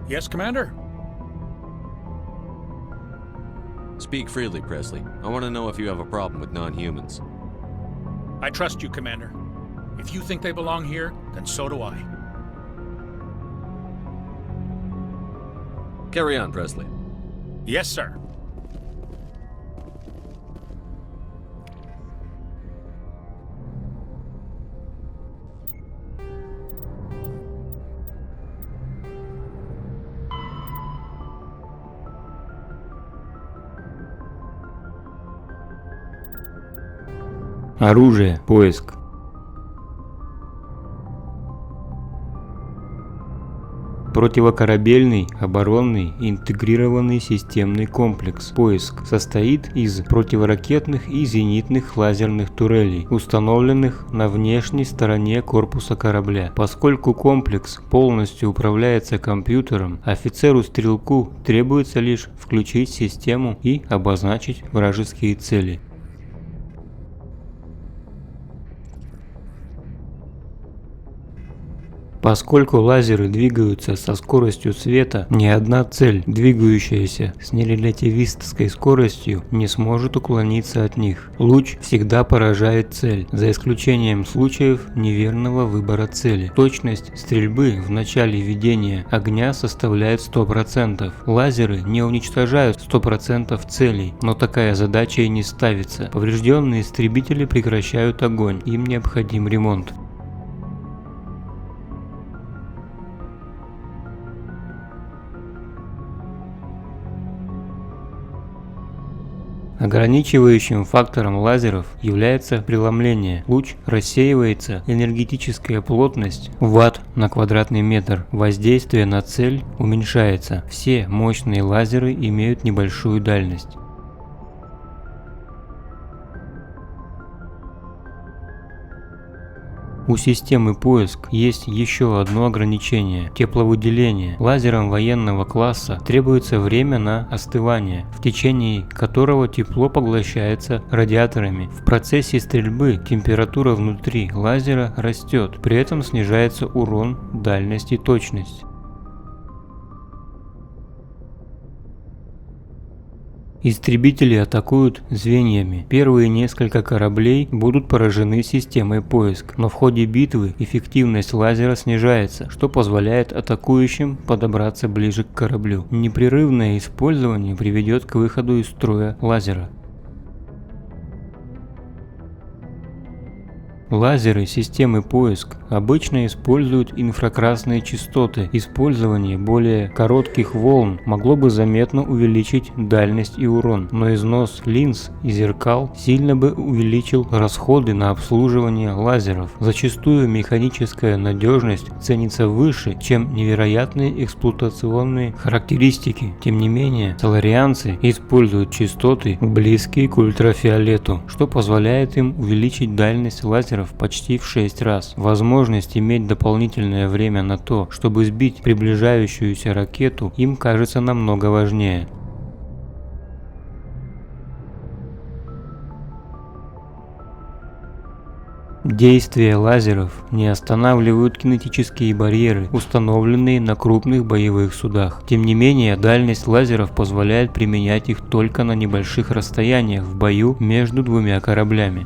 Yes, Commander? Speak freely, Presley. I want to know if you have a problem with non-humans. I trust you, Commander. If you think they belong here, then so do I. Carry on, Presley. Yes, sir. Оружие. Поиск. Противокорабельный, оборонный, интегрированный системный комплекс «Поиск» состоит из противоракетных и зенитных лазерных турелей, установленных на внешней стороне корпуса корабля. Поскольку комплекс полностью управляется компьютером, офицеру-стрелку требуется лишь включить систему и обозначить вражеские цели. Поскольку лазеры двигаются со скоростью света, ни одна цель, двигающаяся с нерелятивистской скоростью, не сможет уклониться от них. Луч всегда поражает цель, за исключением случаев неверного выбора цели. Точность стрельбы в начале ведения огня составляет 100%. Лазеры не уничтожают 100% целей, но такая задача и не ставится. Поврежденные истребители прекращают огонь, им необходим ремонт. Ограничивающим фактором лазеров является преломление. Луч рассеивается, энергетическая плотность Вт на квадратный метр. Воздействие на цель уменьшается. Все мощные лазеры имеют небольшую дальность. У системы поиск есть еще одно ограничение – тепловыделение. Лазерам военного класса требуется время на остывание, в течение которого тепло поглощается радиаторами. В процессе стрельбы температура внутри лазера растет, при этом снижается урон, дальность и точность. Истребители атакуют звеньями. Первые несколько кораблей будут поражены системой поиск, но в ходе битвы эффективность лазера снижается, что позволяет атакующим подобраться ближе к кораблю. Непрерывное использование приведет к выходу из строя лазера. Лазеры системы поиск обычно используют инфракрасные частоты. Использование более коротких волн могло бы заметно увеличить дальность и урон, но износ линз и зеркал сильно бы увеличил расходы на обслуживание лазеров. Зачастую механическая надежность ценится выше, чем невероятные эксплуатационные характеристики. Тем не менее, соларианцы используют частоты, близкие к ультрафиолету, что позволяет им увеличить дальность лазеров почти в 6 раз. Возможность иметь дополнительное время на то, чтобы сбить приближающуюся ракету, им кажется намного важнее. Действия лазеров не останавливают кинетические барьеры, установленные на крупных боевых судах. Тем не менее, дальность лазеров позволяет применять их только на небольших расстояниях в бою между двумя кораблями.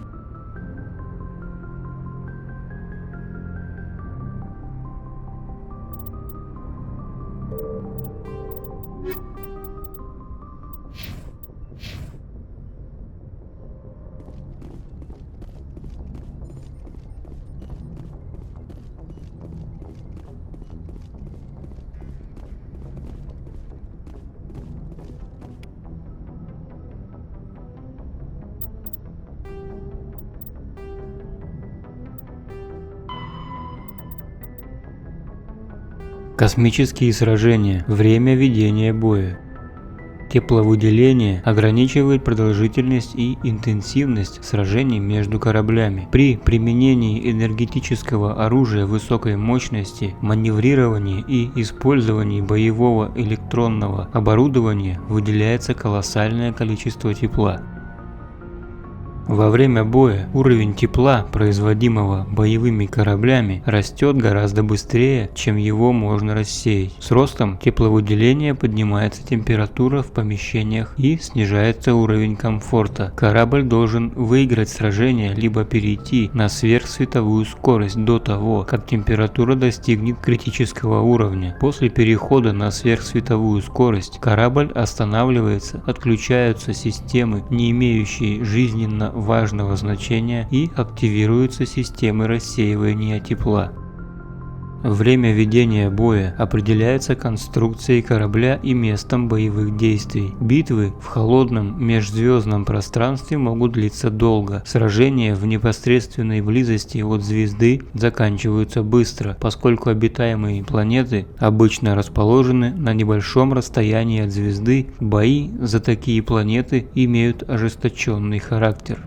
Космические сражения. Время ведения боя. Тепловыделение ограничивает продолжительность и интенсивность сражений между кораблями. При применении энергетического оружия высокой мощности, маневрировании и использовании боевого электронного оборудования выделяется колоссальное количество тепла. Во время боя уровень тепла, производимого боевыми кораблями, растет гораздо быстрее, чем его можно рассеять. С ростом тепловыделения поднимается температура в помещениях и снижается уровень комфорта. Корабль должен выиграть сражение либо перейти на сверхсветовую скорость до того, как температура достигнет критического уровня. После перехода на сверхсветовую скорость корабль останавливается, отключаются системы, не имеющие жизненно важного значения, и активируются системы рассеивания тепла. Время ведения боя определяется конструкцией корабля и местом боевых действий. Битвы в холодном межзвездном пространстве могут длиться долго. Сражения в непосредственной близости от звезды заканчиваются быстро, поскольку обитаемые планеты обычно расположены на небольшом расстоянии от звезды. Бои за такие планеты имеют ожесточенный характер.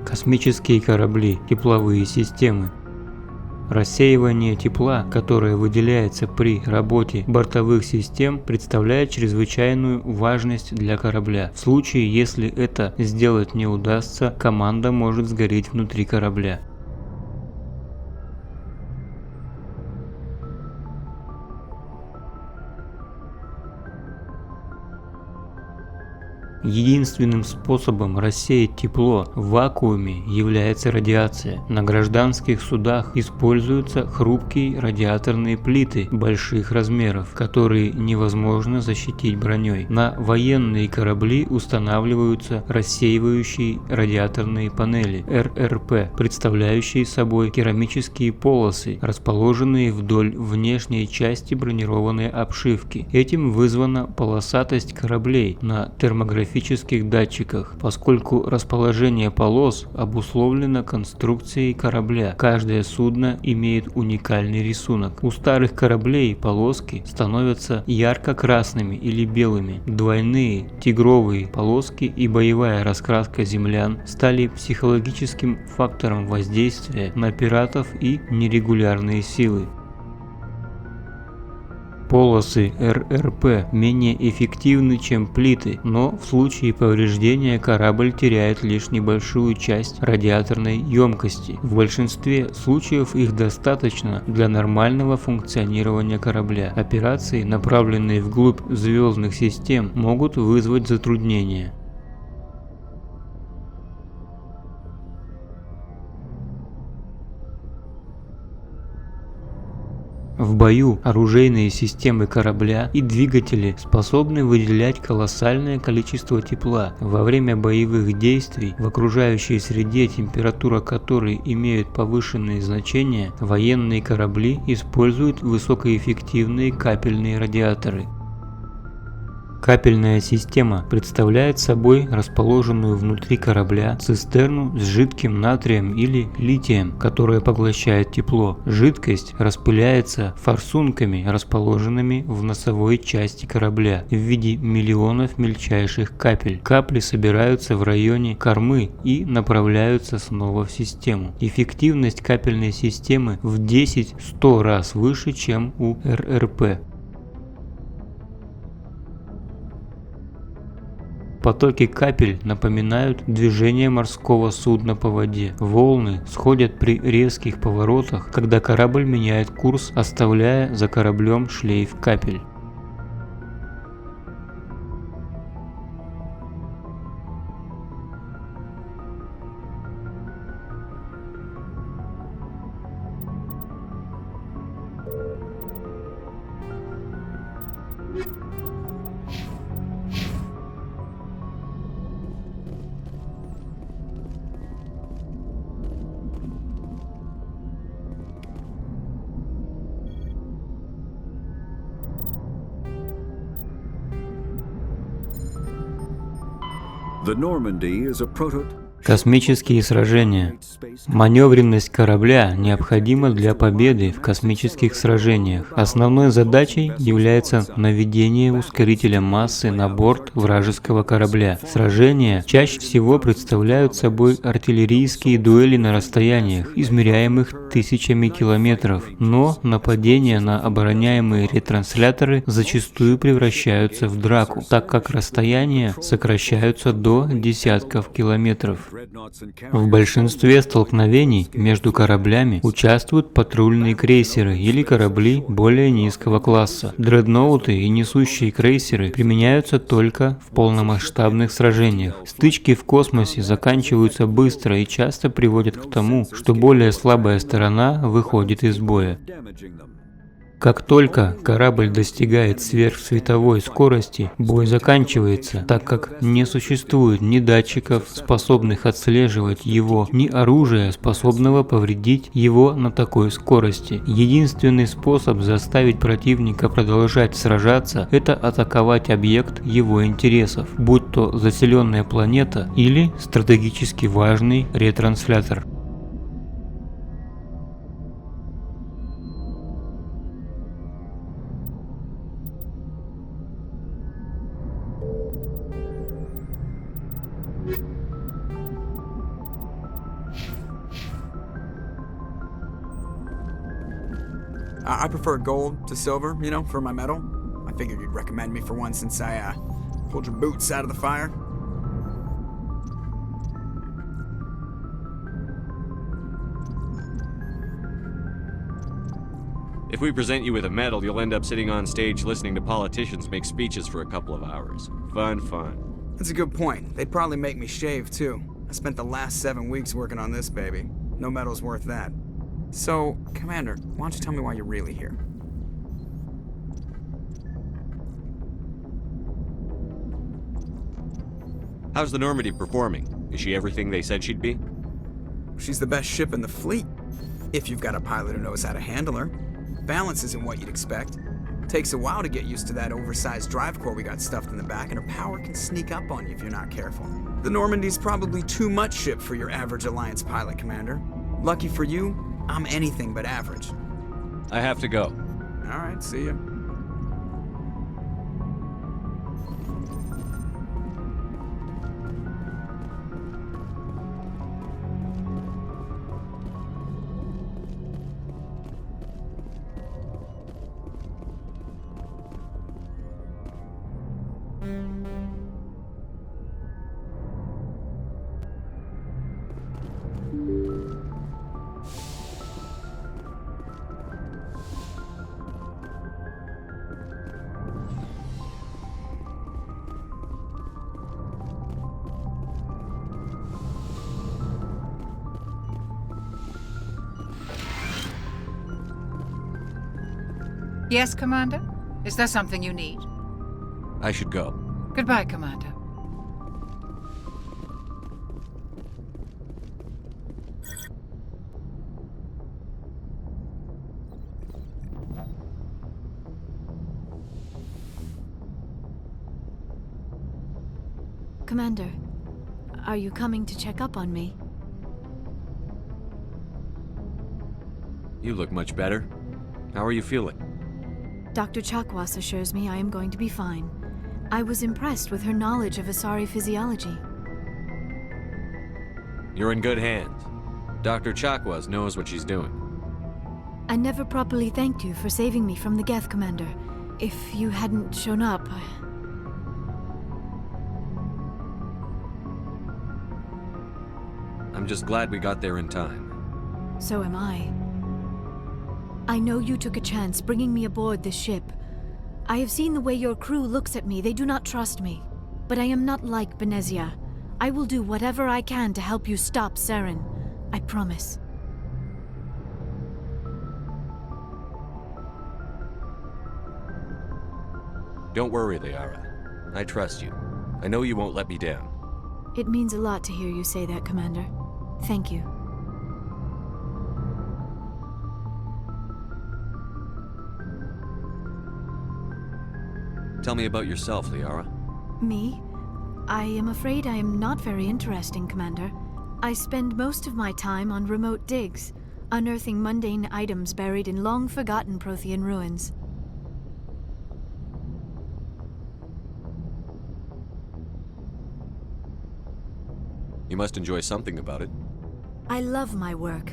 Космические корабли, тепловые системы. Рассеивание тепла, которое выделяется при работе бортовых систем, представляет чрезвычайную важность для корабля. В случае, если это сделать не удастся, команда может сгореть внутри корабля. Единственным способом рассеять тепло в вакууме является радиация. На гражданских судах используются хрупкие радиаторные плиты больших размеров, которые невозможно защитить броней. На военные корабли устанавливаются рассеивающие радиаторные панели РРП, представляющие собой керамические полосы, расположенные вдоль внешней части бронированной обшивки. Этим вызвана полосатость кораблей на термографических датчиках, поскольку расположение полос обусловлено конструкцией корабля. Каждое судно имеет уникальный рисунок. У старых кораблей полоски становятся ярко-красными или белыми. Двойные тигровые полоски и боевая раскраска землян стали психологическим фактором воздействия на пиратов и нерегулярные силы. Полосы РРП менее эффективны, чем плиты, но в случае повреждения корабль теряет лишь небольшую часть радиаторной емкости. В большинстве случаев их достаточно для нормального функционирования корабля. Операции, направленные вглубь звездных систем, могут вызвать затруднения. В бою оружейные системы корабля и двигатели способны выделять колоссальное количество тепла. Во время боевых действий, в окружающей среде, температура которой имеет повышенные значения, военные корабли используют высокоэффективные капельные радиаторы. Капельная система представляет собой расположенную внутри корабля цистерну с жидким натрием или литием, которая поглощает тепло. Жидкость распыляется форсунками, расположенными в носовой части корабля, в виде миллионов мельчайших капель. Капли собираются в районе кормы и направляются снова в систему. Эффективность капельной системы в 10-100 раз выше, чем у РРП. Потоки капель напоминают движение морского судна по воде. Волны сходят при резких поворотах, когда корабль меняет курс, оставляя за кораблем шлейф капель. The Normandy is a prototype. Космические сражения. Маневренность корабля необходима для победы в космических сражениях. Основной задачей является наведение ускорителя массы на борт вражеского корабля. Сражения чаще всего представляют собой артиллерийские дуэли на расстояниях, измеряемых тысячами километров, но нападения на обороняемые ретрансляторы зачастую превращаются в драку, так как расстояния сокращаются до десятков километров. В большинстве столкновений между кораблями участвуют патрульные крейсеры или корабли более низкого класса. Дредноуты и несущие крейсеры применяются только в полномасштабных сражениях. Стычки в космосе заканчиваются быстро и часто приводят к тому, что более слабая сторона выходит из боя. Как только корабль достигает сверхсветовой скорости, бой заканчивается, так как не существует ни датчиков, способных отслеживать его, ни оружия, способного повредить его на такой скорости. Единственный способ заставить противника продолжать сражаться – это атаковать объект его интересов, будь то заселенная планета или стратегически важный ретранслятор. I prefer gold to silver, you know, for my metal. I figured you'd recommend me for one since I pulled your boots out of the fire. If we present you with a medal, you'll end up sitting on stage listening to politicians make speeches for a couple of hours. Fun. That's a good point. They'd probably make me shave, too. I spent the last 7 weeks working on this baby. No medal's worth that. So, Commander, why don't you tell me why you're really here? How's the Normandy performing? Is she everything they said she'd be? She's the best ship in the fleet, if you've got a pilot who knows how to handle her. Balance isn't what you'd expect. Takes a while to get used to that oversized drive core we got stuffed in the back, and her power can sneak up on you if you're not careful. The Normandy's probably too much ship for your average Alliance pilot, Commander. Lucky for you, I'm anything but average. I have to go. All right, see ya. Yes, Commander? Is there something you need? I should go. Goodbye, Commander. Commander, are you coming to check up on me? You look much better. How are you feeling? Dr. Chakwas assures me I am going to be fine. I was impressed with her knowledge of Asari physiology. You're in good hands. Dr. Chakwas knows what she's doing. I never properly thanked you for saving me from the Geth, Commander. If you hadn't shown up, I'm just glad we got there in time. So am I. I know you took a chance bringing me aboard this ship. I have seen the way your crew looks at me. They do not trust me. But I am not like Beniziah. I will do whatever I can to help you stop Saren. I promise. Don't worry, Liara. I trust you. I know you won't let me down. It means a lot to hear you say that, Commander. Thank you. Tell me about yourself, Liara. Me? I am afraid I am not very interesting, Commander. I spend most of my time on remote digs, unearthing mundane items buried in long-forgotten Prothean ruins. You must enjoy something about it. I love my work.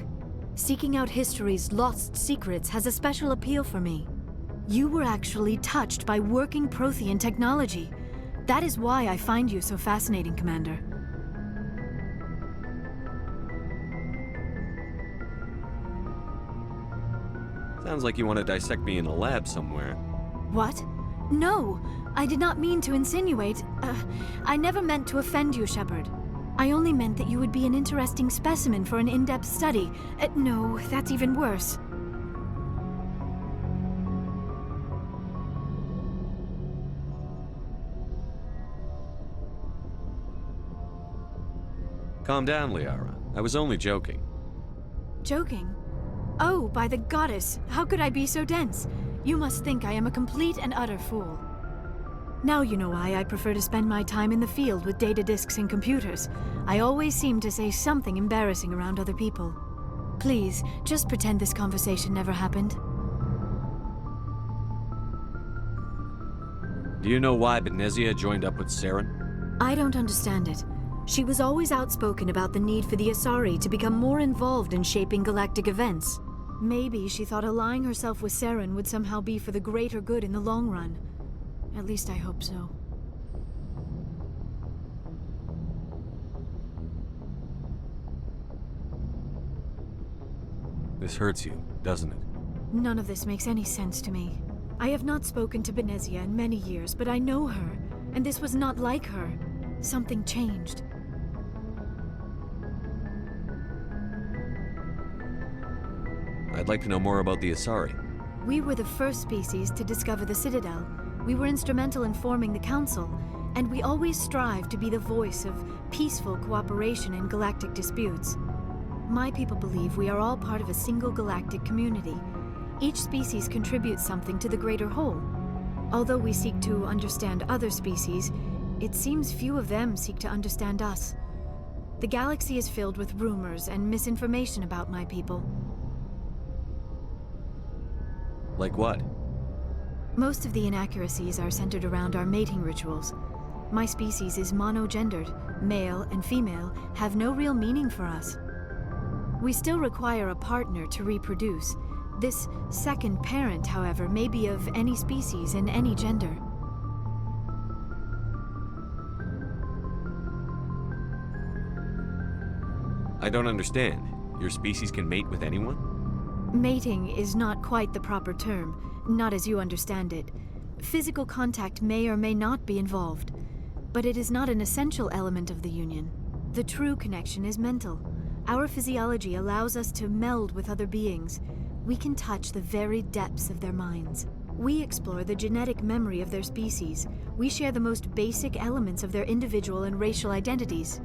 Seeking out history's lost secrets has a special appeal for me. You were actually touched by working Prothean technology. That is why I find you so fascinating, Commander. Sounds like you want to dissect me in a lab somewhere. What? No, I did not mean to insinuate. I never meant to offend you, Shepard. I only meant that you would be an interesting specimen for an in-depth study. No, that's even worse. Calm down, Liara. I was only joking. Joking? Oh, by the goddess, how could I be so dense? You must think I am a complete and utter fool. Now you know why I prefer to spend my time in the field with data disks and computers. I always seem to say something embarrassing around other people. Please, just pretend this conversation never happened. Do you know why Benzia joined up with Saren? I don't understand it. She was always outspoken about the need for the Asari to become more involved in shaping galactic events. Maybe she thought allying herself with Saren would somehow be for the greater good in the long run. At least I hope so. This hurts you, doesn't it? None of this makes any sense to me. I have not spoken to Benzia in many years, but I know her, and this was not like her. Something changed. I'd like to know more about the Asari. We were the first species to discover the Citadel. We were instrumental in forming the Council, and we always strive to be the voice of peaceful cooperation in galactic disputes. My people believe we are all part of a single galactic community. Each species contributes something to the greater whole. Although we seek to understand other species, it seems few of them seek to understand us. The galaxy is filled with rumors and misinformation about my people. Like what? Most of the inaccuracies are centered around our mating rituals. My species is monogendered. Male and female have no real meaning for us. We still require a partner to reproduce. This second parent, however, may be of any species and any gender. I don't understand. Your species can mate with anyone? Mating is not quite the proper term, not as you understand it. Physical contact may or may not be involved, but it is not an essential element of the union. The true connection is mental. Our physiology allows us to meld with other beings. We can touch the very depths of their minds. We explore the genetic memory of their species. We share the most basic elements of their individual and racial identities.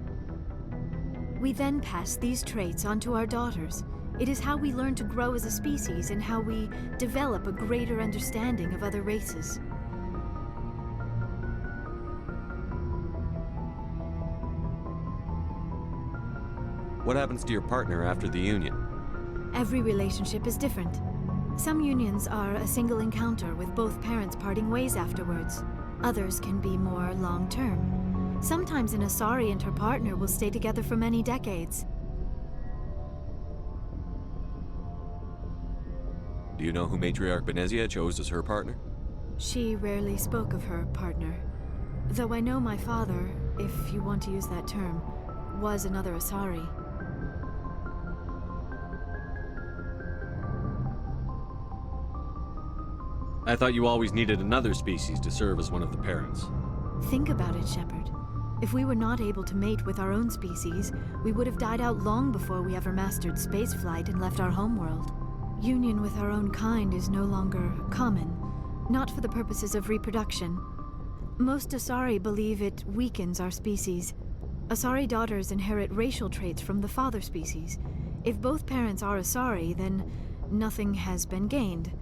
We then pass these traits on to our daughters. It is how we learn to grow as a species and how we develop a greater understanding of other races. What happens to your partner after the union? Every relationship is different. Some unions are a single encounter with both parents parting ways afterwards. Others can be more long-term. Sometimes an Asari and her partner will stay together for many decades. Do you know who Matriarch Benzia chose as her partner? She rarely spoke of her partner. Though I know my father, if you want to use that term, was another Asari. I thought you always needed another species to serve as one of the parents. Think about it, Shepard. If we were not able to mate with our own species, we would have died out long before we ever mastered spaceflight and left our homeworld. Union with our own kind is no longer common, not for the purposes of reproduction. Most Asari believe it weakens our species. Asari daughters inherit racial traits from the father species. If both parents are Asari, then nothing has been gained,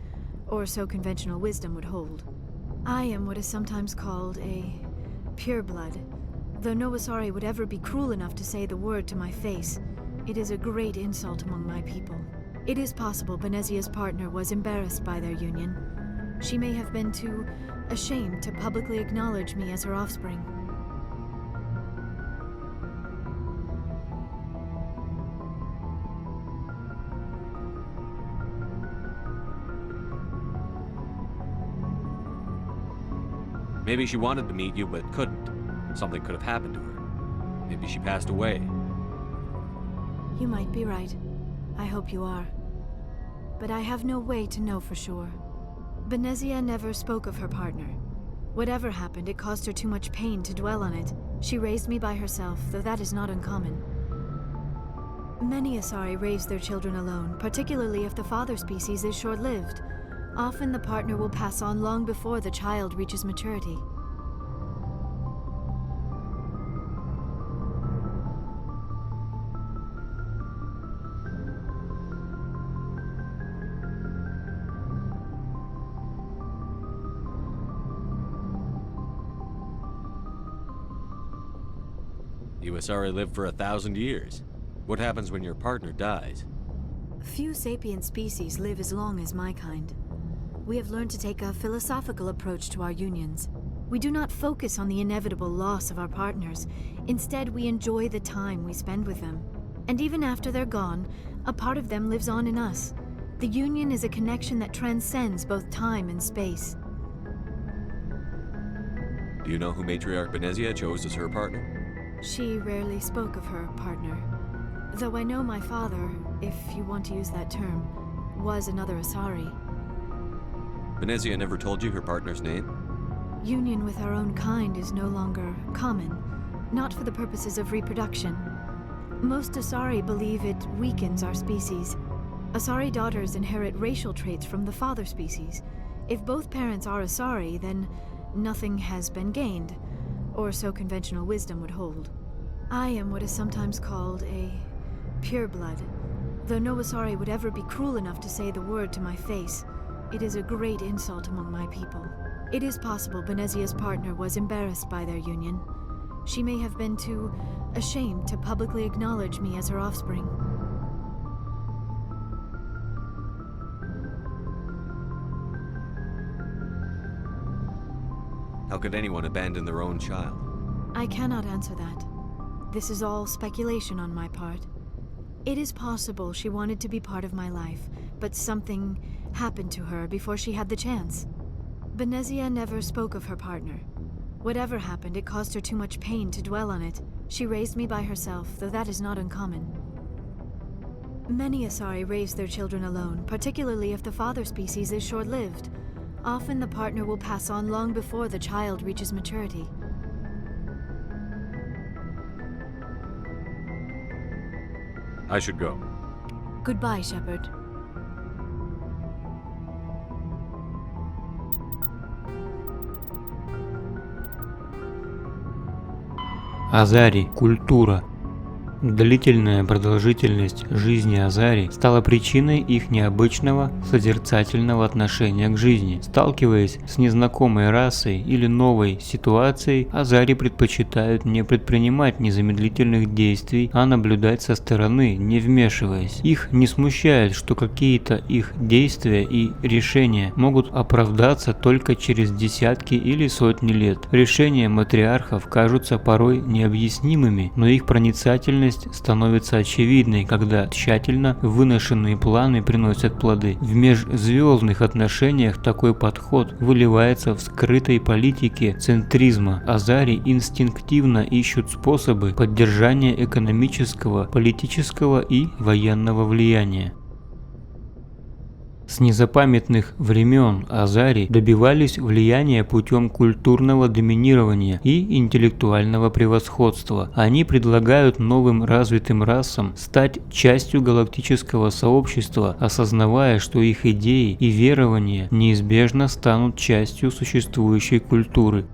or so conventional wisdom would hold. I am what is sometimes called a pureblood. Though no Asari would ever be cruel enough to say the word to my face, it is a great insult among my people. It is possible Benezia's partner was embarrassed by their union. She may have been too ashamed to publicly acknowledge me as her offspring. Maybe she wanted to meet you but couldn't. Something could have happened to her. Maybe she passed away. You might be right. I hope you are. But I have no way to know for sure. Benezia never spoke of her partner. Whatever happened, it caused her too much pain to dwell on it. She raised me by herself, though that is not uncommon. Many Asari raise their children alone, particularly if the father species is short-lived. Often the partner will pass on long before the child reaches maturity. You Asari live for 1,000 years. What happens when your partner dies? Few sapient species live as long as my kind. We have learned to take a philosophical approach to our unions. We do not focus on the inevitable loss of our partners. Instead, we enjoy the time we spend with them. And even after they're gone, a part of them lives on in us. The union is a connection that transcends both time and space. Do you know who Matriarch Benezia chose as her partner? She rarely spoke of her partner. Though I know my father, if you want to use that term, was another Asari. Benezia never told you her partner's name? Union with our own kind is no longer common, not for the purposes of reproduction. Most Asari believe it weakens our species. Asari daughters inherit racial traits from the father species. If both parents are Asari, then nothing has been gained, or so conventional wisdom would hold. I am what is sometimes called a pureblood. Though no Asari would ever be cruel enough to say the word to my face, it is a great insult among my people. It is possible Benezia's partner was embarrassed by their union. She may have been too ashamed to publicly acknowledge me as her offspring. How could anyone abandon their own child? I cannot answer that. This is all speculation on my part. It is possible she wanted to be part of my life, but something happened to her before she had the chance. Benezia never spoke of her partner. Whatever happened, it caused her too much pain to dwell on it. She raised me by herself, though that is not uncommon. Many Asari raise their children alone, particularly if the father species is short-lived. Often the partner will pass on long before the child reaches maturity. I should go. Goodbye, Shepherd. Азари. Культура. Длительная продолжительность жизни Азари стала причиной их необычного созерцательного отношения к жизни. Сталкиваясь с незнакомой расой или новой ситуацией, Азари предпочитают не предпринимать незамедлительных действий, а наблюдать со стороны, не вмешиваясь. Их не смущает, что какие-то их действия и решения могут оправдаться только через десятки или сотни лет. Решения матриархов кажутся порой необъяснимыми, но их проницательность становится очевидной, когда тщательно выношенные планы приносят плоды. В межзвездных отношениях такой подход выливается в скрытой политике центризма. Азари инстинктивно ищут способы поддержания экономического, политического и военного влияния. С незапамятных времен Азари добивались влияния путем культурного доминирования и интеллектуального превосходства. Они предлагают новым развитым расам стать частью галактического сообщества, осознавая, что их идеи и верования неизбежно станут частью существующей культуры.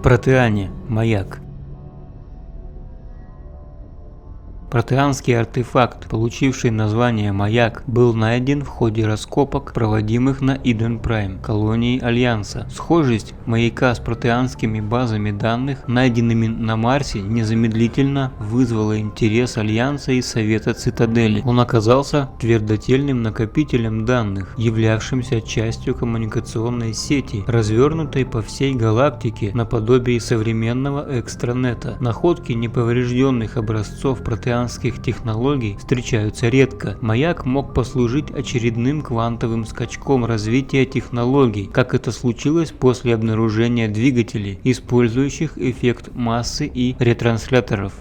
Протеане. Маяк. Протеанский артефакт, получивший название «Маяк», был найден в ходе раскопок, проводимых на Иден Прайм, колонии Альянса. Схожесть маяка с протеанскими базами данных, найденными на Марсе, незамедлительно вызвала интерес Альянса и Совета Цитадели. Он оказался твердотельным накопителем данных, являвшимся частью коммуникационной сети, развернутой по всей галактике наподобие современного экстранета. Находки неповрежденных образцов протеанских технологий встречаются редко. Маяк мог послужить очередным квантовым скачком развития технологий, как это случилось после обнаружения двигателей, использующих эффект массы и ретрансляторов.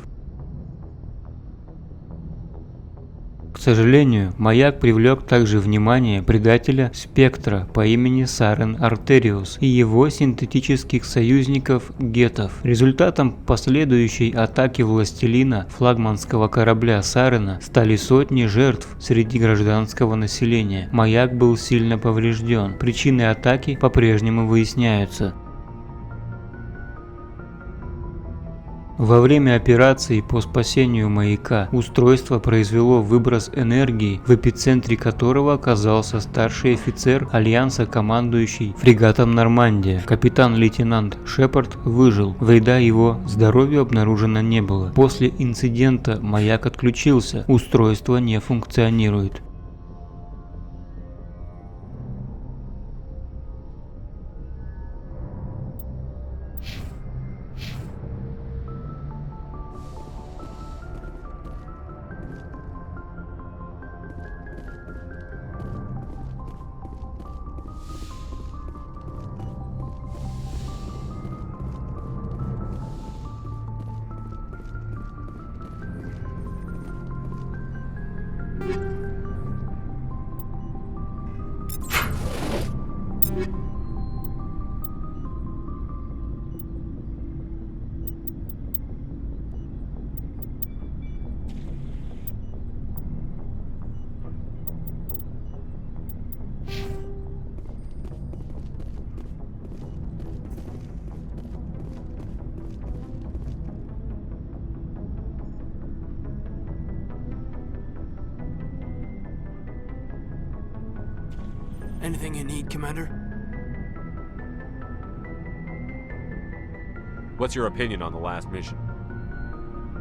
К сожалению, маяк привлек также внимание предателя Спектра по имени Сарен Артериус и его синтетических союзников гетов. Результатом последующей атаки властелина флагманского корабля Сарена стали сотни жертв среди гражданского населения. Маяк был сильно поврежден. Причины атаки по-прежнему выясняются. Во время операции по спасению маяка устройство произвело выброс энергии, в эпицентре которого оказался старший офицер Альянса, командующий фрегатом Нормандия. Капитан-лейтенант Шепард выжил, вреда его здоровью обнаружено не было. После инцидента маяк отключился, устройство не функционирует. Anything you need, Commander? What's your opinion on the last mission?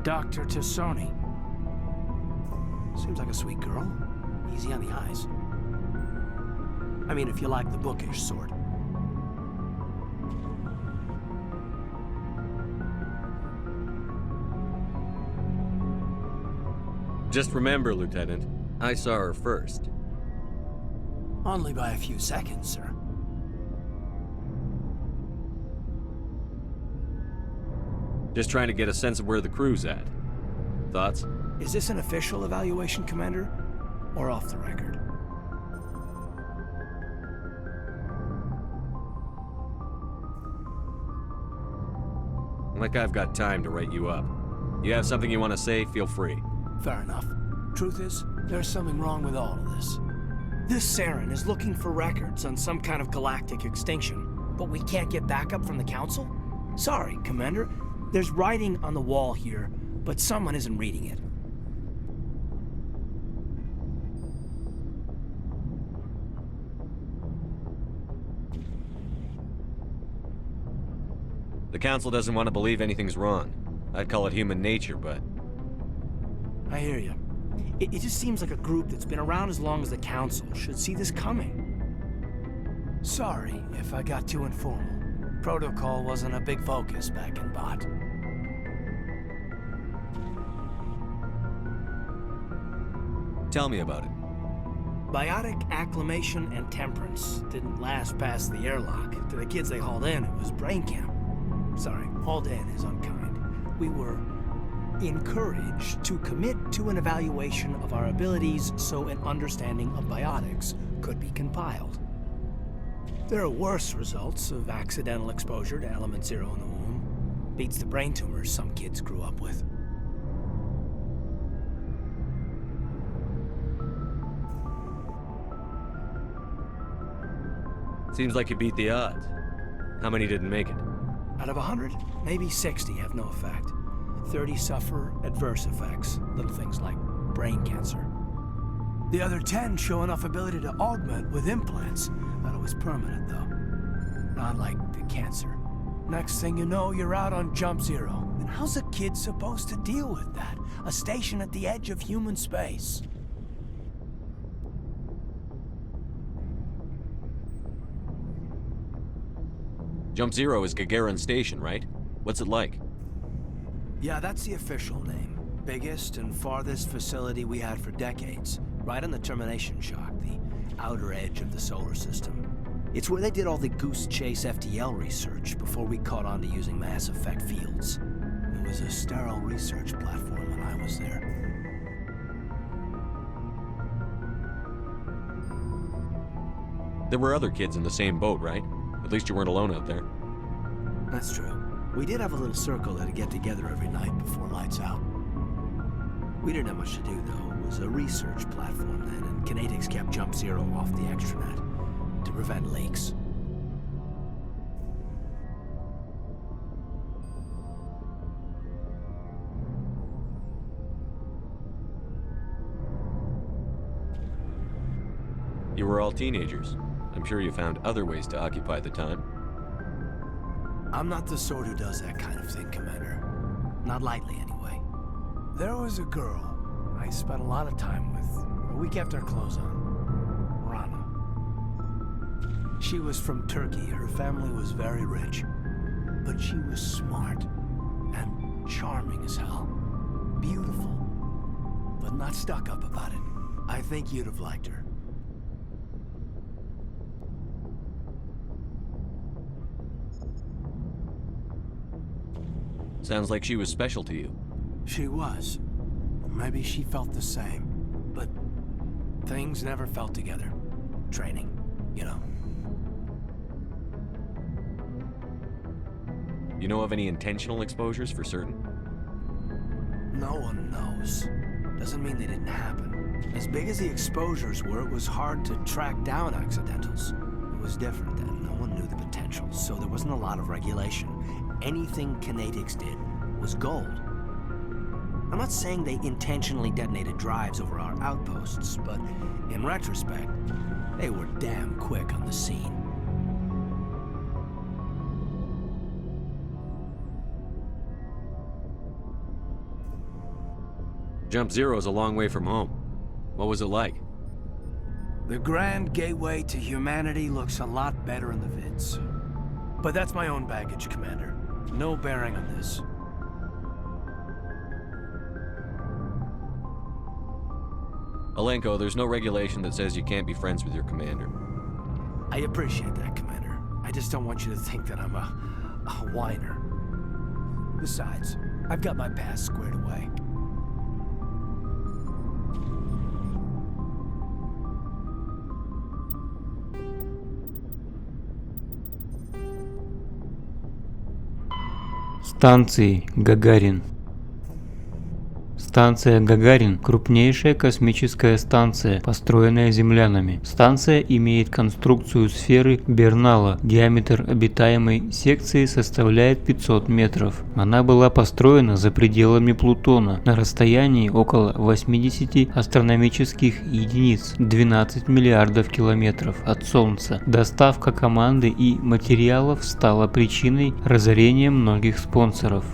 Dr. T'Soni. Seems like a sweet girl. Easy on the eyes. I mean, if you like the bookish sort. Just remember, Lieutenant, I saw her first. Only by a few seconds, sir. Just trying to get a sense of where the crew's at. Thoughts? Is this an official evaluation, Commander? Or off the record? Like I've got time to write you up. You have something you want to say, feel free. Fair enough. Truth is, there's something wrong with all of this. This Saren is looking for records on some kind of galactic extinction, but we can't get backup from the Council? Sorry, Commander. There's writing on the wall here, but someone isn't reading it. The Council doesn't want to believe anything's wrong. I'd call it human nature, but... I hear you. It just seems like a group that's been around as long as the Council should see this coming. Sorry if I got too informal. Protocol wasn't a big focus back in Bot. Tell me about it. Biotic acclimation and temperance didn't last past the airlock. To the kids they hauled in, it was brain camp. Sorry, hauled in is unkind. We were encouraged to commit to an evaluation of our abilities so an understanding of biotics could be compiled. There are worse results of accidental exposure to element 0 in the womb. Beats the brain tumors some kids grew up with. Seems like you beat the odds. How many didn't make it? Out of 100, maybe 60 have no effect. 30 suffer adverse effects, little things like brain cancer. The other 10 show enough ability to augment with implants. Not always permanent, though. Not like the cancer. Next thing you know, you're out on Jump Zero. And how's a kid supposed to deal with that? A station at the edge of human space. Jump Zero is Gagarin Station, right? What's it like? Yeah, that's the official name. Biggest and farthest facility we had for decades. Right on the termination shock, the outer edge of the solar system. It's where they did all the Goose Chase FTL research before we caught on to using mass effect fields. It was a sterile research platform when I was there. There were other kids in the same boat, right? At least you weren't alone out there. That's true. We did have a little circle that'd get together every night before lights out. We didn't have much to do, though. It was a research platform then, and Kinetics kept Jump Zero off the extranet to prevent leaks. You were all teenagers. I'm sure you found other ways to occupy the time. I'm not the sort who does that kind of thing, Commander. Not lightly, anyway. There was a girl I spent a lot of time with. We kept our clothes on. Rana. She was from Turkey. Her family was very rich. But she was smart and charming as hell. Beautiful. But not stuck up about it. I think you'd have liked her. Sounds like she was special to you. She was. Maybe she felt the same. But things never felt together. Training, you know. You know of any intentional exposures for certain? No one knows. Doesn't mean they didn't happen. As big as the exposures were, it was hard to track down accidentals. It was different then. No one knew the potential, so there wasn't a lot of regulation. Anything Kinetics did was gold. I'm not saying they intentionally detonated drives over our outposts, but in retrospect, they were damn quick on the scene. Jump Zero is a long way from home. What was it like? The grand gateway to humanity looks a lot better in the vids. But that's my own baggage, Commander. No bearing on this. Alenko, there's no regulation that says you can't be friends with your commander. I appreciate that, Commander. I just don't want you to think that I'm a whiner. Besides, I've got my past squared away. Станции Гагарин. Станция Гагарин – крупнейшая космическая станция, построенная землянами. Станция имеет конструкцию сферы Бернала. Диаметр обитаемой секции составляет 500 метров. Она была построена за пределами Плутона на расстоянии около 80 астрономических единиц, 12 миллиардов километров от Солнца. Доставка команды и материалов стала причиной разорения многих спонсоров.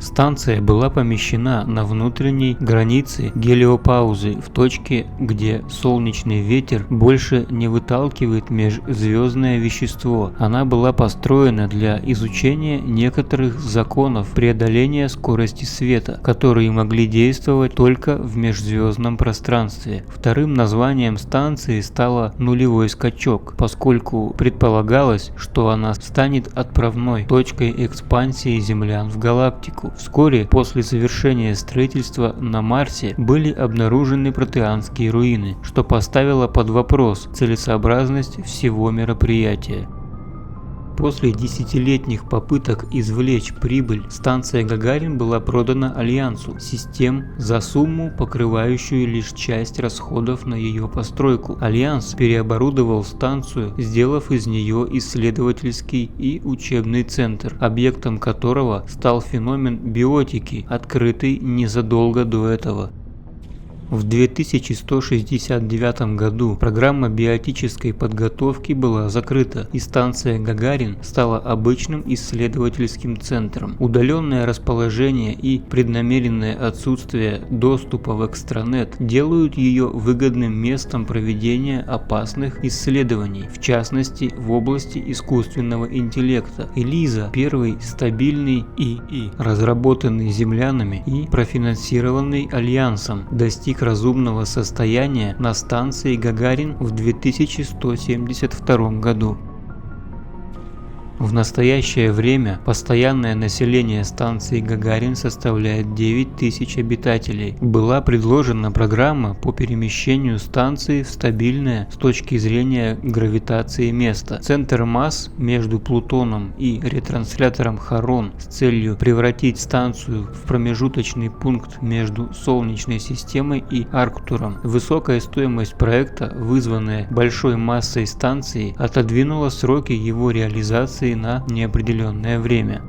Станция была помещена на внутренней границе гелиопаузы в точке, где солнечный ветер больше не выталкивает межзвездное вещество. Она была построена для изучения некоторых законов преодоления скорости света, которые могли действовать только в межзвездном пространстве. Вторым названием станции стало нулевой скачок, поскольку предполагалось, что она станет отправной точкой экспансии землян в галактику. Вскоре после завершения строительства на Марсе были обнаружены протеанские руины, что поставило под вопрос целесообразность всего мероприятия. После десятилетних попыток извлечь прибыль, станция Гагарин была продана Альянсу систем за сумму, покрывающую лишь часть расходов на ее постройку. Альянс переоборудовал станцию, сделав из нее исследовательский и учебный центр, объектом которого стал феномен биотики, открытый незадолго до этого. В 2169 году программа биотической подготовки была закрыта, и станция Гагарин стала обычным исследовательским центром. Удаленное расположение и преднамеренное отсутствие доступа в экстранет делают ее выгодным местом проведения опасных исследований, в частности в области искусственного интеллекта. Элиза – первый стабильный ИИ, разработанный землянами и профинансированный Альянсом, достиг разумного состояния на станции Гагарин в 2172 году. В настоящее время постоянное население станции Гагарин составляет 9000 обитателей. Была предложена программа по перемещению станции в стабильное с точки зрения гравитации место. Центр масс между Плутоном и ретранслятором Харон с целью превратить станцию в промежуточный пункт между Солнечной системой и Арктуром. Высокая стоимость проекта, вызванная большой массой станции, отодвинула сроки его реализации на неопределенное время.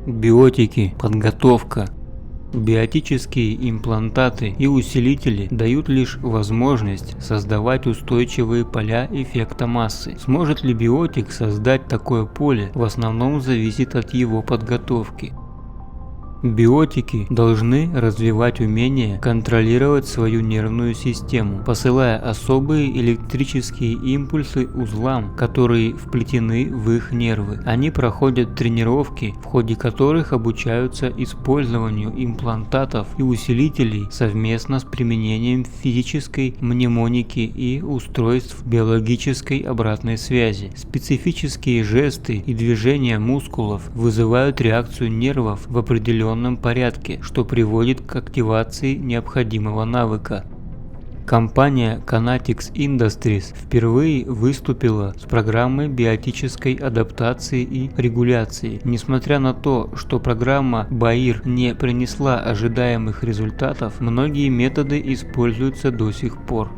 Биотики, подготовка. Биотические имплантаты и усилители дают лишь возможность создавать устойчивые поля эффекта массы. Сможет ли биотик создать такое поле, в основном зависит от его подготовки. Биотики должны развивать умение контролировать свою нервную систему, посылая особые электрические импульсы узлам, которые вплетены в их нервы. Они проходят тренировки, в ходе которых обучаются использованию имплантатов и усилителей совместно с применением физической мнемоники и устройств биологической обратной связи. Специфические жесты и движения мускулов вызывают реакцию нервов в определенном порядке, что приводит к активации необходимого навыка. Компания Canatix Industries впервые выступила с программой биотической адаптации и регуляции. Несмотря на то, что программа БАИР не принесла ожидаемых результатов, многие методы используются до сих пор.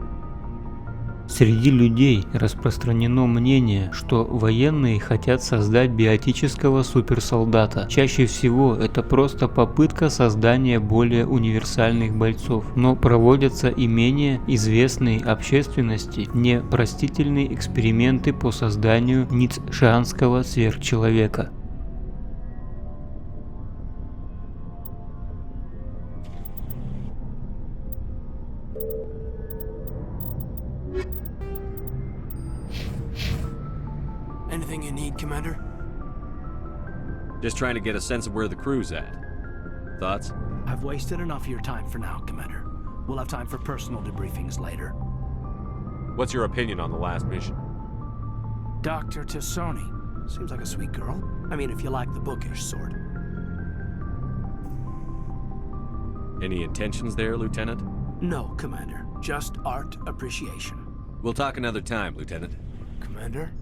Среди людей распространено мнение, что военные хотят создать биотического суперсолдата. Чаще всего это просто попытка создания более универсальных бойцов, но проводятся и менее известные общественности непростительные эксперименты по созданию ницшеанского сверхчеловека. Anything you need, Commander? Just trying to get a sense of where the crew's at. Thoughts? I've wasted enough of your time for now, Commander. We'll have time for personal debriefings later. What's your opinion on the last mission? Dr. T'Soni. Seems like a sweet girl. I mean, if you like the bookish sort. Any intentions there, Lieutenant? No, Commander. Just art appreciation. We'll talk another time, Lieutenant. Commander?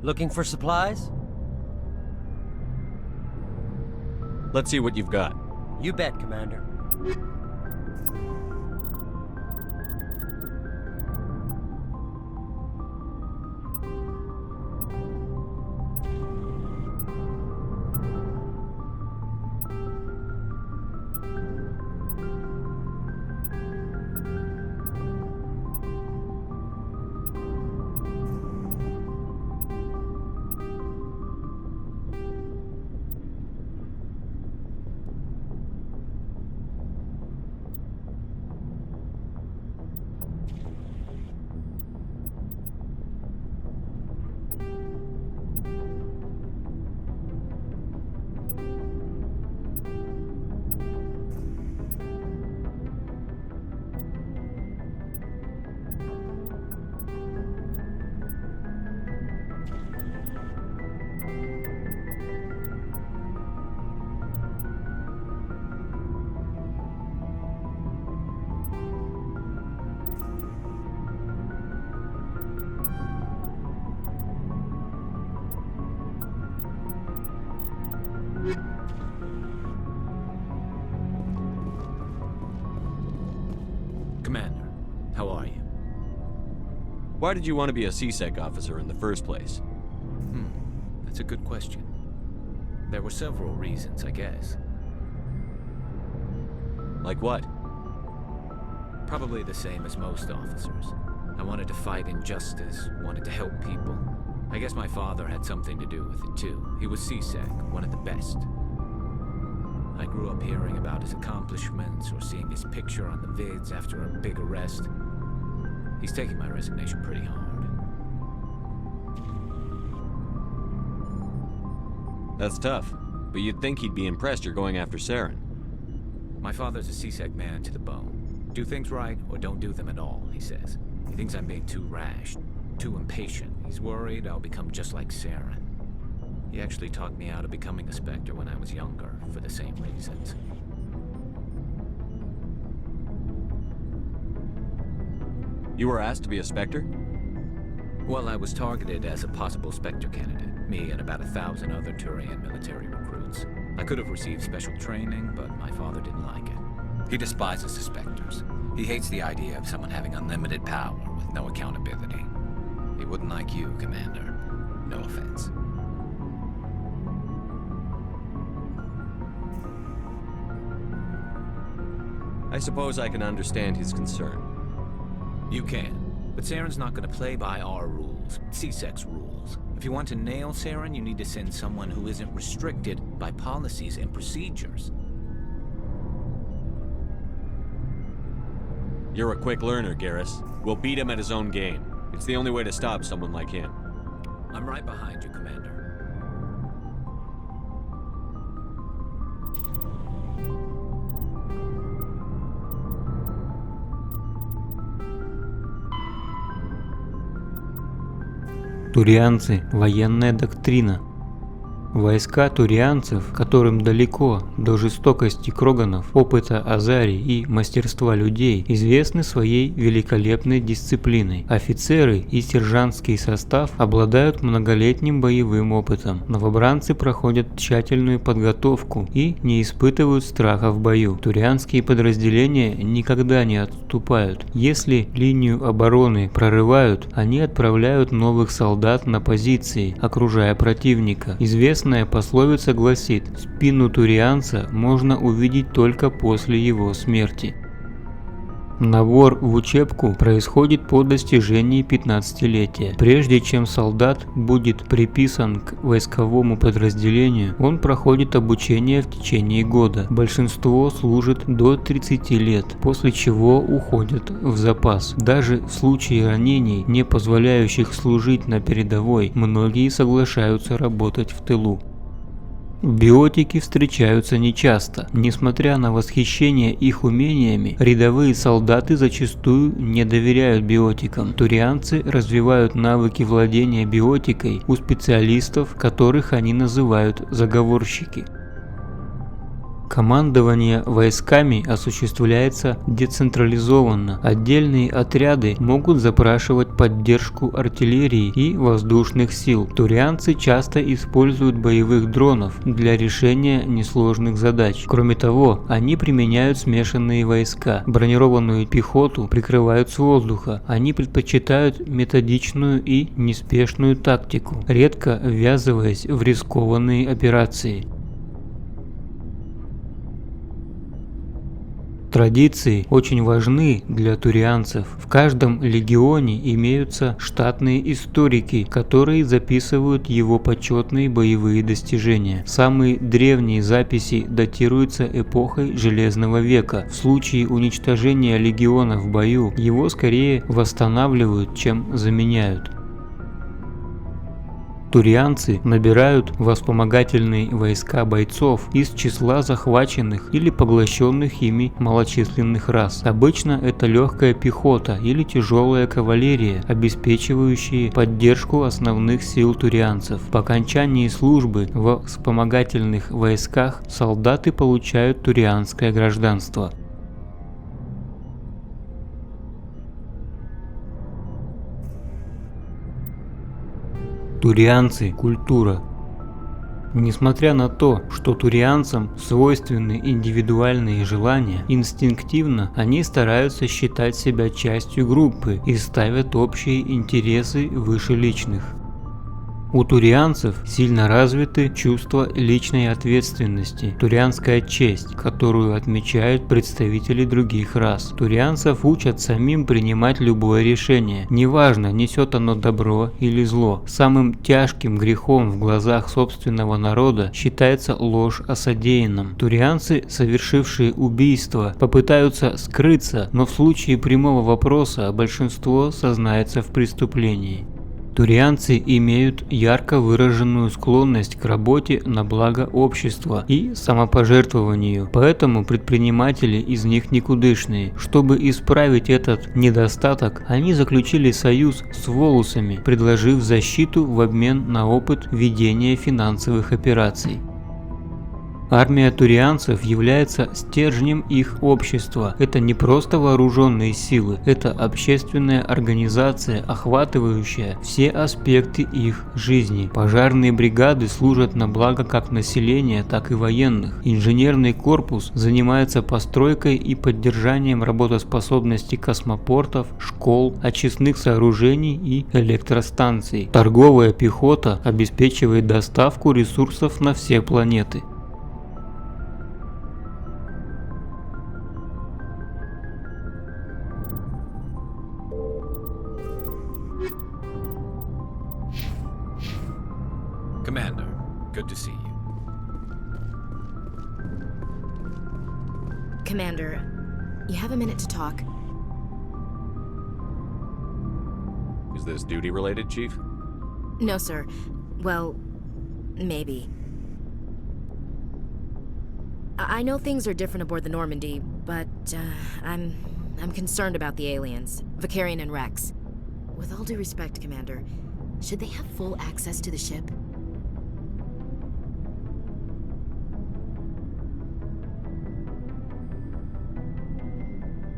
Looking for supplies? Let's see what you've got. You bet, Commander. Commander, how are you? Why did you want to be a CSEC officer in the first place? That's a good question. There were several reasons, I guess. Like what? Probably the same as most officers. I wanted to fight injustice, wanted to help people. I guess my father had something to do with it too. He was CSEC, one of the best. I grew up hearing about his accomplishments or seeing his picture on the vids after a big arrest. He's taking my resignation pretty hard. That's tough, but you'd think he'd be impressed you're going after Saren. My father's a CSEC man to the bone. Do things right or don't do them at all, he says. He thinks I'm being too rash, too impatient. He's worried I'll become just like Saren. He actually talked me out of becoming a Spectre when I was younger, for the same reasons. You were asked to be a Spectre? Well, I was targeted as a possible Spectre candidate, me and about 1,000 other Turian military recruits. I could have received special training, but my father didn't like it. He despises the specters. He hates the idea of someone having unlimited power with no accountability. He wouldn't like you, Commander. No offense. I suppose I can understand his concern. You can, but Saren's not going to play by our rules, CSEC's rules. If you want to nail Saren, you need to send someone who isn't restricted by policies and procedures. You're a quick learner, Garrus. We'll beat him at his own game. It's the only way to stop someone like him. I'm right behind you, Commander. Турианцы – военная доктрина. Войска турианцев, которым далеко до жестокости кроганов, опыта азарий и мастерства людей, известны своей великолепной дисциплиной. Офицеры и сержантский состав обладают многолетним боевым опытом. Новобранцы проходят тщательную подготовку и не испытывают страха в бою. Турианские подразделения никогда не отступают. Если линию обороны прорывают, они отправляют новых солдат на позиции, окружая противника. Известная пословица гласит: спину турианца можно увидеть только после его смерти. Набор в учебку происходит по достижении 15-летия. Прежде чем солдат будет приписан к войсковому подразделению, он проходит обучение в течение года. Большинство служит до 30 лет, после чего уходят в запас. Даже в случае ранений, не позволяющих служить на передовой, многие соглашаются работать в тылу. Биотики встречаются нечасто. Несмотря на восхищение их умениями, рядовые солдаты зачастую не доверяют биотикам. Турианцы развивают навыки владения биотикой у специалистов, которых они называют заговорщики. Командование войсками осуществляется децентрализованно. Отдельные отряды могут запрашивать поддержку артиллерии и воздушных сил. Турианцы часто используют боевых дронов для решения несложных задач. Кроме того, они применяют смешанные войска. Бронированную пехоту прикрывают с воздуха. Они предпочитают методичную и неспешную тактику, редко ввязываясь в рискованные операции. Традиции очень важны для турианцев. В каждом легионе имеются штатные историки, которые записывают его почетные боевые достижения. Самые древние записи датируются эпохой Железного века. В случае уничтожения легиона в бою, его скорее восстанавливают, чем заменяют. Турианцы набирают вспомогательные войска бойцов из числа захваченных или поглощенных ими малочисленных рас. Обычно это легкая пехота или тяжелая кавалерия, обеспечивающие поддержку основных сил турианцев. По окончании службы в вспомогательных войсках солдаты получают турианское гражданство. Турианцы – культура. Несмотря на то, что турианцам свойственны индивидуальные желания, инстинктивно они стараются считать себя частью группы и ставят общие интересы выше личных. У турианцев сильно развиты чувства личной ответственности, турианская честь, которую отмечают представители других рас. Турианцев учат самим принимать любое решение, неважно, несет оно добро или зло. Самым тяжким грехом в глазах собственного народа считается ложь о содеянном. Турианцы, совершившие убийство, попытаются скрыться, но в случае прямого вопроса большинство сознается в преступлении. Турианцы имеют ярко выраженную склонность к работе на благо общества и самопожертвованию, поэтому предприниматели из них никудышные. Чтобы исправить этот недостаток, они заключили союз с волусами, предложив защиту в обмен на опыт ведения финансовых операций. Армия турианцев является стержнем их общества. Это не просто вооруженные силы, это общественная организация, охватывающая все аспекты их жизни. Пожарные бригады служат на благо как населения, так и военных. Инженерный корпус занимается постройкой и поддержанием работоспособности космопортов, школ, очистных сооружений и электростанций. Торговая пехота обеспечивает доставку ресурсов на все планеты. Commander, good to see you. Commander, you have a minute to talk. Is this duty related, Chief? No, sir. Well, maybe. I know things are different aboard the Normandy, but I'm concerned about the aliens, Vicarian and Rex. With all due respect, Commander, should they have full access to the ship?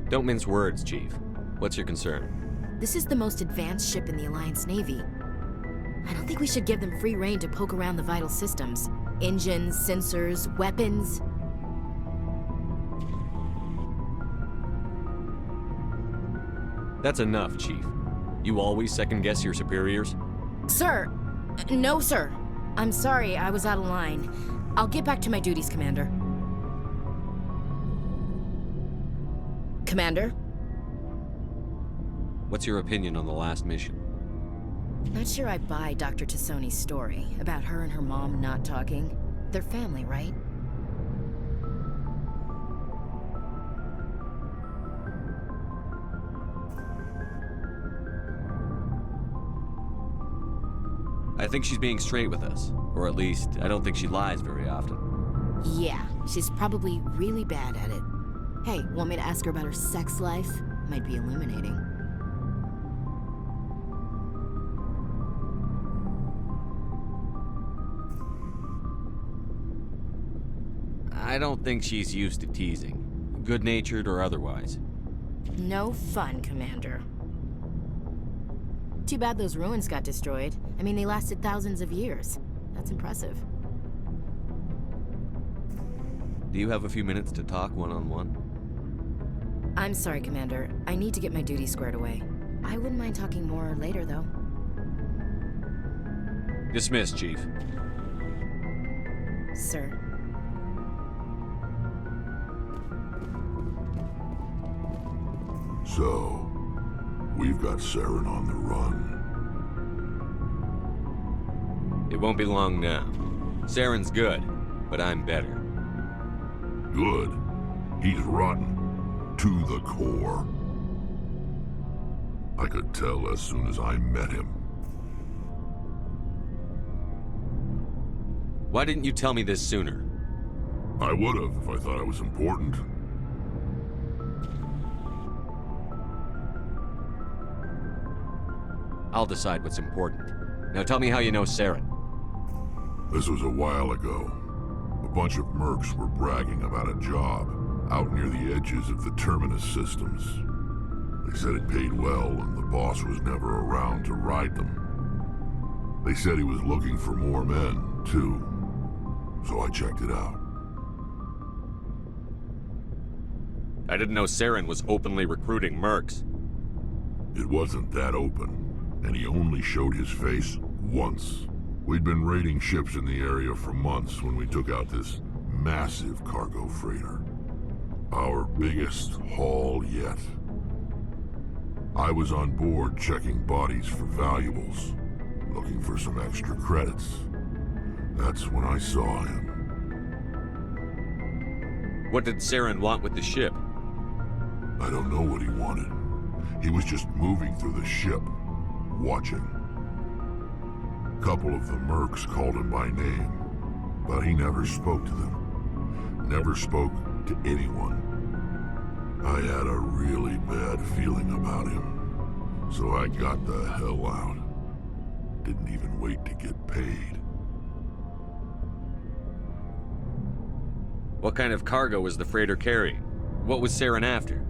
Don't mince words, Chief. What's your concern? This is the most advanced ship in the Alliance Navy. I don't think we should give them free rein to poke around the vital systems. Engines, sensors, weapons. That's enough, Chief. You always second-guess your superiors? Sir! No, sir. I'm sorry, I was out of line. I'll get back to my duties, Commander. Commander? What's your opinion on the last mission? Not sure I buy Dr. T'Soni's story about her and her mom not talking. They're family, right? I think she's being straight with us. Or at least, I don't think she lies very often. Yeah, she's probably really bad at it. Hey, want me to ask her about her sex life? Might be illuminating. I don't think she's used to teasing. Good-natured or otherwise. No fun, Commander. Too bad those ruins got destroyed. I mean, they lasted thousands of years. That's impressive. Do you have a few minutes to talk one-on-one? I'm sorry, Commander. I need to get my duties squared away. I wouldn't mind talking more later, though. Dismissed, Chief. Sir. So, we've got Saren on the run. It won't be long now. Saren's good, but I'm better. Good. He's rotten. To the core. I could tell as soon as I met him. Why didn't you tell me this sooner? I would have if I thought it was important. I'll decide what's important. Now tell me how you know Saren. This was a while ago. A bunch of mercs were bragging about a job out near the edges of the Terminus systems. They said it paid well and the boss was never around to ride them. They said he was looking for more men, too. So I checked it out. I didn't know Saren was openly recruiting mercs. It wasn't that open, and he only showed his face once. We'd been raiding ships in the area for months when we took out this massive cargo freighter. Our biggest haul yet. I was on board checking bodies for valuables, looking for some extra credits. That's when I saw him. What did Saren want with the ship? I don't know what he wanted. He was just moving through the ship, watching. A couple of the mercs called him by name, but he never spoke to them. Never spoke to anyone. I had a really bad feeling about him, so I got the hell out. Didn't even wait to get paid. What kind of cargo was the freighter carrying? What was Saren after?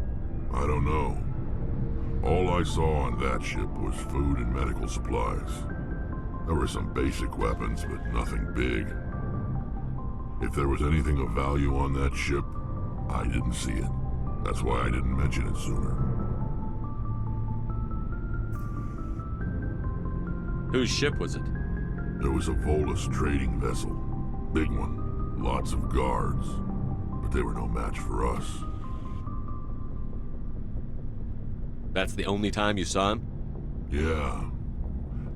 I don't know. All I saw on that ship was food and medical supplies. There were some basic weapons, but nothing big. If there was anything of value on that ship, I didn't see it. That's why I didn't mention it sooner. Whose ship was it? It was a Volus trading vessel. Big one. Lots of guards. But they were no match for us. That's the only time you saw him? Yeah.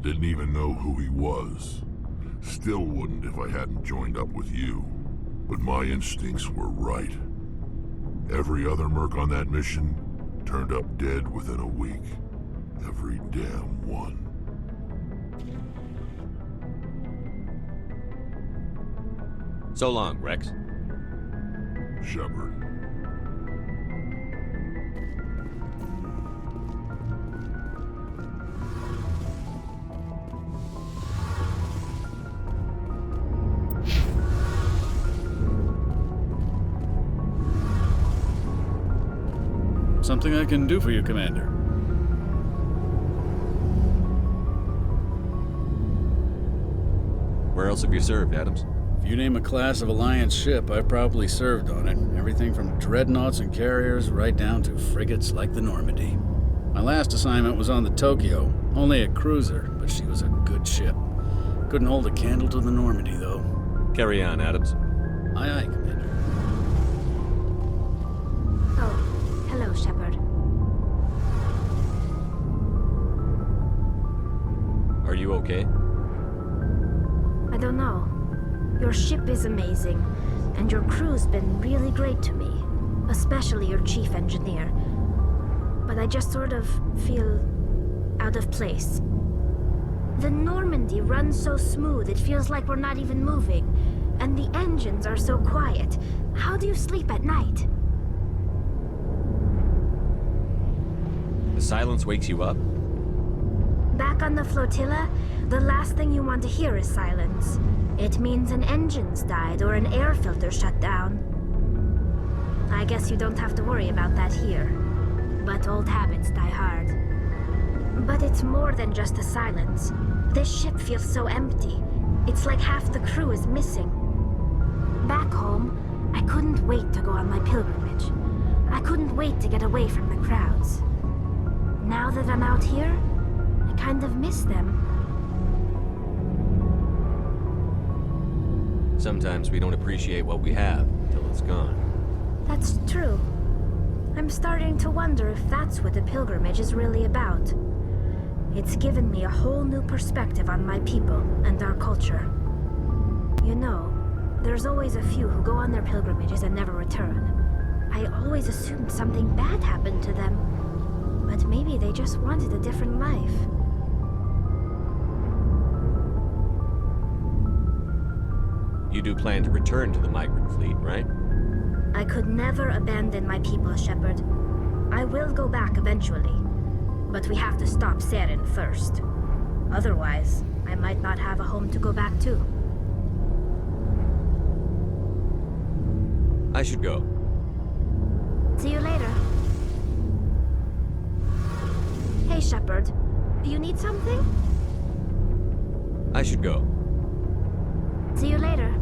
Didn't even know who he was. Still wouldn't if I hadn't joined up with you. But my instincts were right. Every other merc on that mission turned up dead within a week. Every damn one. So long, Rex. Shepard. Something I can do for you, Commander. Where else have you served, Adams? If you name a class of Alliance ship, I've probably served on it. Everything from dreadnoughts and carriers right down to frigates like the Normandy. My last assignment was on the Tokyo, only a cruiser, but she was a good ship. Couldn't hold a candle to the Normandy, though. Carry on, Adams. Aye, aye, Commander. Oh, hello, Shepard. Are you okay? I don't know. Your ship is amazing, and your crew's been really great to me, especially your chief engineer. But I just sort of feel out of place. The Normandy runs so smooth it feels like we're not even moving, and the engines are so quiet. How do you sleep at night? The silence wakes you up? Back on the flotilla, the last thing you want to hear is silence. It means an engine's died or an air filter shut down. I guess you don't have to worry about that here. But old habits die hard. But it's more than just the silence. This ship feels so empty. It's like half the crew is missing. Back home, I couldn't wait to go on my pilgrimage. I couldn't wait to get away from the crowds. Now that I'm out here, I kind of miss them. Sometimes we don't appreciate what we have until it's gone. That's true. I'm starting to wonder if that's what the pilgrimage is really about. It's given me a whole new perspective on my people and our culture. You know, there's always a few who go on their pilgrimages and never return. I always assumed something bad happened to them. But maybe they just wanted a different life. You do plan to return to the migrant fleet, right? I could never abandon my people, Shepard. I will go back eventually. But we have to stop Saren first. Otherwise, I might not have a home to go back to. I should go. See you later. Hey, Shepard. Do you need something? I should go. See you later.